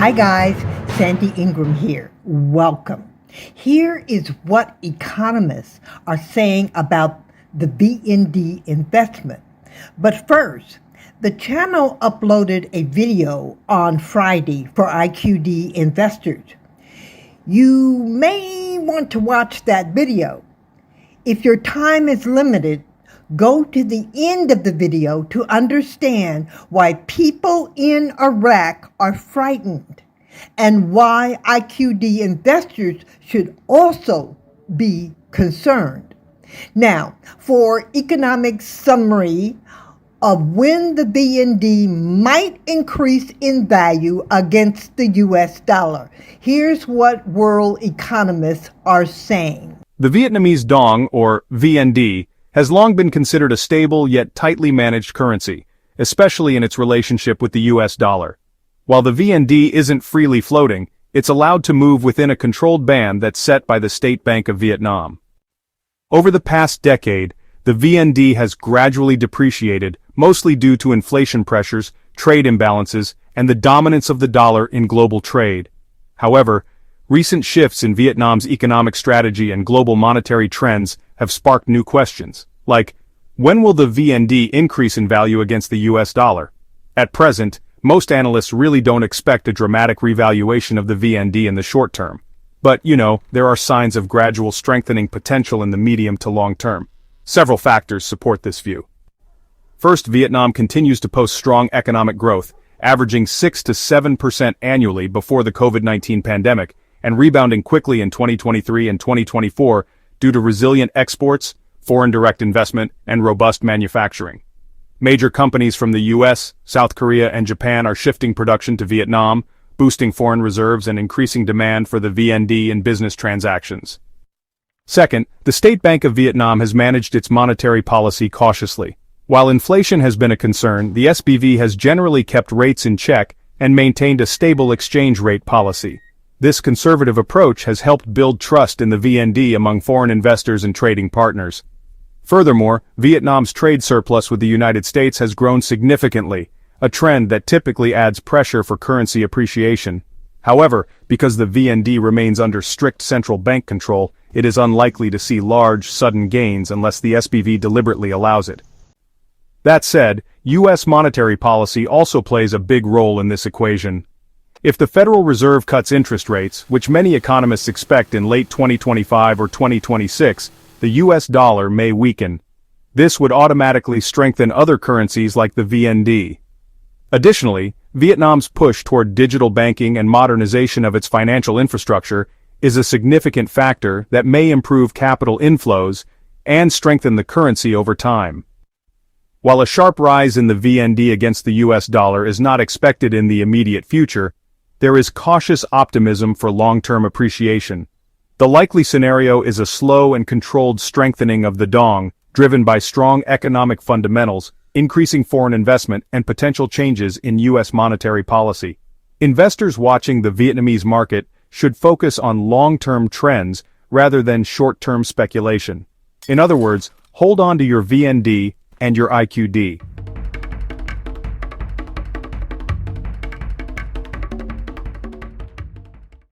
Hi guys, Sandy Ingram here. Welcome. Here is what economists are saying about the VND investment. But first, the channel uploaded a video on Friday for IQD investors. You may want to watch that video. If your time is limited, go to the end of the video to understand why people in Iraq are frightened and why IQD investors should also be concerned. Now, for economic summary of when the VND might increase in value against the US dollar, here's what world economists are saying. The Vietnamese Dong, or VND, has long been considered a stable yet tightly managed currency, especially in its relationship with the US dollar. While the VND isn't freely floating, it's allowed to move within a controlled band that's set by the State Bank of Vietnam. Over the past decade, the VND has gradually depreciated, mostly due to inflation pressures, trade imbalances, and the dominance of the dollar in global trade. However, recent shifts in Vietnam's economic strategy and global monetary trends have sparked new questions, like, when will the VND increase in value against the US dollar? At present, most analysts really don't expect a dramatic revaluation of the VND in the short term. But, there are signs of gradual strengthening potential in the medium to long term. Several factors support this view. First, Vietnam continues to post strong economic growth, averaging 6 to 7% annually before the COVID-19 pandemic, and rebounding quickly in 2023 and 2024 due to resilient exports, foreign direct investment, and robust manufacturing. Major companies from the US, South Korea, and Japan are shifting production to Vietnam, boosting foreign reserves and increasing demand for the VND in business transactions. Second, the State Bank of Vietnam has managed its monetary policy cautiously. While inflation has been a concern, the SBV has generally kept rates in check and maintained a stable exchange rate policy. This conservative approach has helped build trust in the VND among foreign investors and trading partners. Furthermore, Vietnam's trade surplus with the United States has grown significantly, a trend that typically adds pressure for currency appreciation. However, because the VND remains under strict central bank control, it is unlikely to see large, sudden gains unless the SBV deliberately allows it. That said, U.S. monetary policy also plays a big role in this equation. If the Federal Reserve cuts interest rates, which many economists expect in late 2025 or 2026, the US dollar may weaken. This would automatically strengthen other currencies like the VND. Additionally, Vietnam's push toward digital banking and modernization of its financial infrastructure is a significant factor that may improve capital inflows and strengthen the currency over time. While a sharp rise in the VND against the US dollar is not expected in the immediate future, there is cautious optimism for long-term appreciation. The likely scenario is a slow and controlled strengthening of the Dong, driven by strong economic fundamentals, increasing foreign investment, and potential changes in U.S. monetary policy. Investors watching the Vietnamese market should focus on long-term trends rather than short-term speculation. In other words, hold on to your VND and your IQD.